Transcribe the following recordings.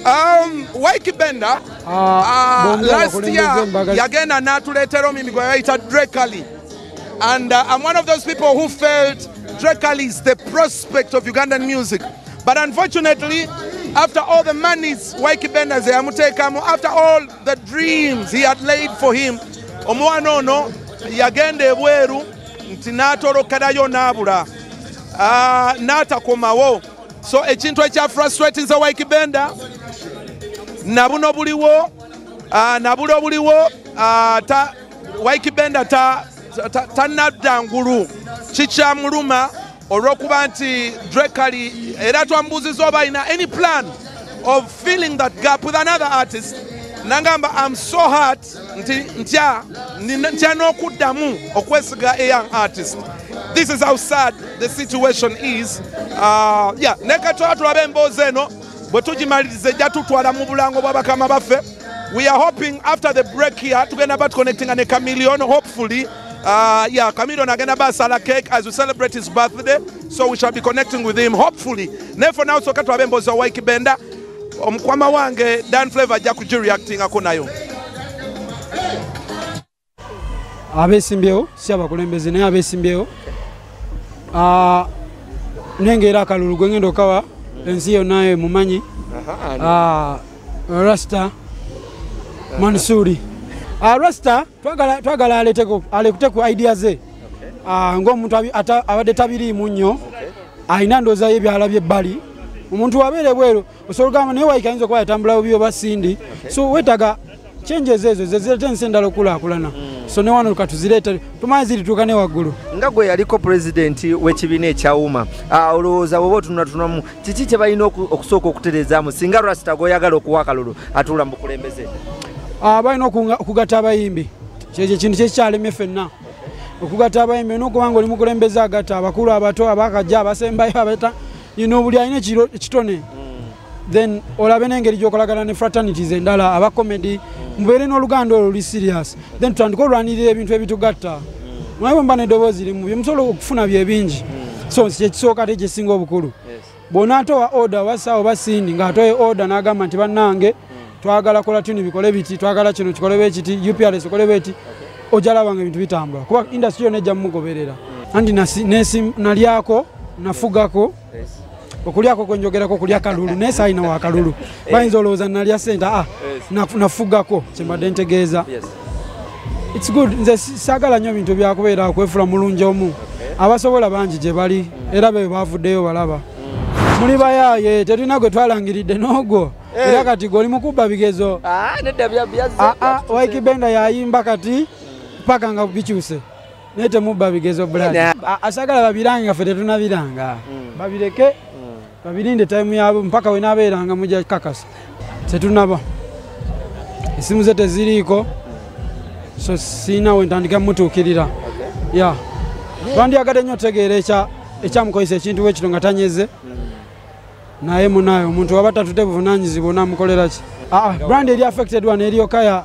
Ykee Benda last year yagenda natuletera omimi gwe bayita Drecali, and I'm one of those people who felt Drecali is the prospect of Ugandan music, but unfortunately after all the monies Ykee Benda ze yamuteekamu, after all the dreams he had laid for him, omwana ono yagenda ebweru nti n'atolokerayo n'abula n'atakomawo. So ekintu ekya frustrating za Ykee Benda nabuno buliwo nabulo buliwo Ykee Benda tanadda ngulu kikyamuluma olw'okuba nti Drecali era twambuuziza oba alina any plan of filling that gap with another artist. Nangamba I'm so hurt ntya n'okuddamu okwesiga a young artist. This is how sad the situation is. Yeah, nekatoa tulabe emboozi eno bwe tugimaliriza ejja tutwala mu bulango bwa bakama baffe. We are hoping after the break here tugenda ba connecting ne Chameleon, hopefully. Yeah, Chameleon agenda ba sala cake as we celebrate his birthday, so we shall be connecting with him hopefully. For now, so katulabe emboozi wa Ykee Benda. Omukwama wange Dan Flavor ajja kujireacting ako nayo. Abeesimbyewo si abakulembeze naye abeesimbyewo nengera akalulu gwe ngenda okawa ensi yonna emumanyi. Rasta Mansuri Rasta twagala alekuteku idea ze ng'omuntu abadde tabiriimu nnyo, alina ndooza y'ebyala by'ebbali. Omuntu wabeere bweru osobola naye Ykee ayinza okuba yatambula bubi oba sindi, so wetaaga changes ezo zezireeta ensi endala okulaakulana. So ne wano katuzireeta tumanyi zirituuka ne waggulu. Nga gwe yaliko pulezidenti w'ekibiina ekyawuma, olowooza bw'oba otununamu kiki kye balina okusooka okutereezaamu singa Rasta gw'oyagala okuwa akalulu atuula mu bukulembeze? Balina okugatta abayimbi, kyekyo ekintu kyekikyalemye ffenna. Okugatta abayimbi n'okuba nga oli mukulembeze agatta abakulu abato abakajja abasembayo abata buli alina ekitone, then olabe n'engeri gy'okolagana ne fraternities endala aba comedy mubeere n'oluganda olwo luli serious, then tutandika olwanirira ebintu ebitugatta. Naye mba n'eddoboozi limu bye musobola okufuna bye bingi, so kyekisooka ate kyesinga obukulu. Bw'onaatowa order wassa oba sindi ng'atoye order n'agamba nti bannange twagala kola tuni bikole biti, twagala kino kikole bwe kiti, UPRS kole bwe kiti, ojja labanga ebintu bitambula kuba industry yonna ejja mumugoberera. Anti nalyako nafugako okulyako kwenjogerako kulya kalulu naye sayina wa kalulu bayinza olowooza nalya sente nafugako kyembadde ntegeeza. It's good, nze saagala nnyo ebintu byakubeera okwefula mulungi omu, abasobola bangi gye bali era be baavuddeyo balaba. Muli bayaaye tetulina gwe twalangiridde n'ogwo era kati gwe oli mukubba bigezo. Ykee Benda yayimba kati paka nga bikyuse naye temubba bigezo brad. Asagala babirange nga ffe tetunabiranga, babireke babirinde time yabo mpaka we nabeeranga mujja kakasa. Tetunaba esimu ze teziriiko, so siina we ntandika mutuukirira. Yeah, bandyagadde nnyo otegeera ekyamukozesa ekintu wekito nga tanyeze naye munaye omuntu waba tatute buvunaanyizibwa onaamukolera ki? Brand eri affected one eryoka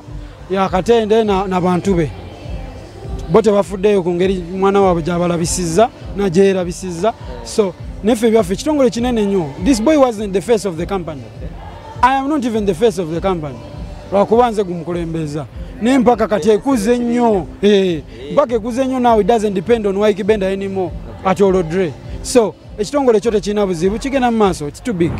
ya Katende n'abantu be bo tebafuddeyo ku ngeri mwana waabwe gy'abalabisizza nagyerabisizza. So neffe byaffe kitongole kinene nnyo. This boy wasn't the face of the company. I am not even the face of the company. Lwakuba nze gumukulembeza naye mpaka kati ekuze nnyo, mpaka ekuze nnyo now it doesn't depend on Ykee Benda anymore at all Dre. So ekitongole kyo tekirina buzibu, kigenda mu maaso, it's too big.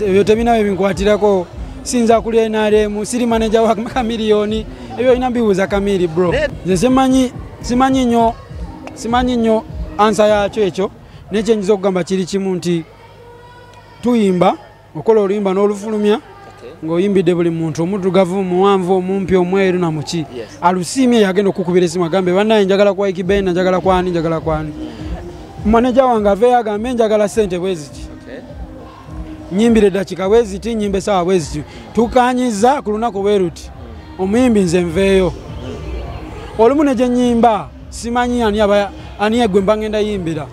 Ebyo tebinawe binkwatirako, sinza kulya NRM, siri manager wa Chameleon, ebyo ina bibuuza Chameleon bro. Nze simanyi nnyo ansa yakyo ekyo, naye kyenyiza okugamba kiri kimu nti tuyimba, okola oluyimba n'olufulumya ng'oyimbidde buli muntu omuddugavu, muwanvu, omumpi, omweru na muki. Alusiimye yagenda okukubira esimu agambe bannaye njagala kwa Ykee Benda, njagala kwani, njagala kwani. Manager wange aveeyo agambe njagala ssente bwe ziti, nyimbire eddakiika bwe ziti, nyimbe essaawa bwe ziti. Tukanyiza ku lunaku bwe ruti omuyimbi nze nveeyo. Olumu ne gye nnyimba simanyi ani egwe mba ngenda yimbira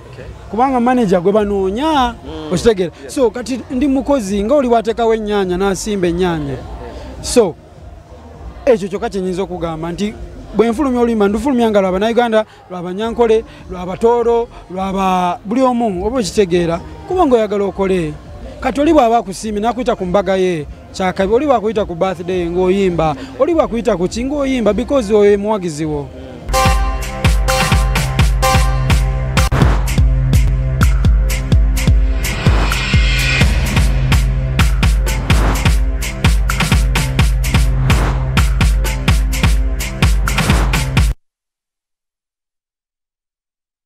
kubanga manager gwe banoonya okitegeera. So kati ndi mukozi nga oli bwateekawo ennyaanya n'asimba ennyaanya, so ekyo kyokka kyenyinza okugamba nti bwe nfulumya oluyimba ndufulumya nga lw'Abannayuganda, lw'Abanyankole, lw'Abatooro, lw'aba buli omu oba okitegeera kuba ng'oyagala okole. kati oli bw'aba akusiimye n'akuyita ku mbaga ye kyakabi oli bw'akuyita ku birthday ng'oyimba oli bw'akuyita ku ki ng'oyimba because oyo muwagizi wo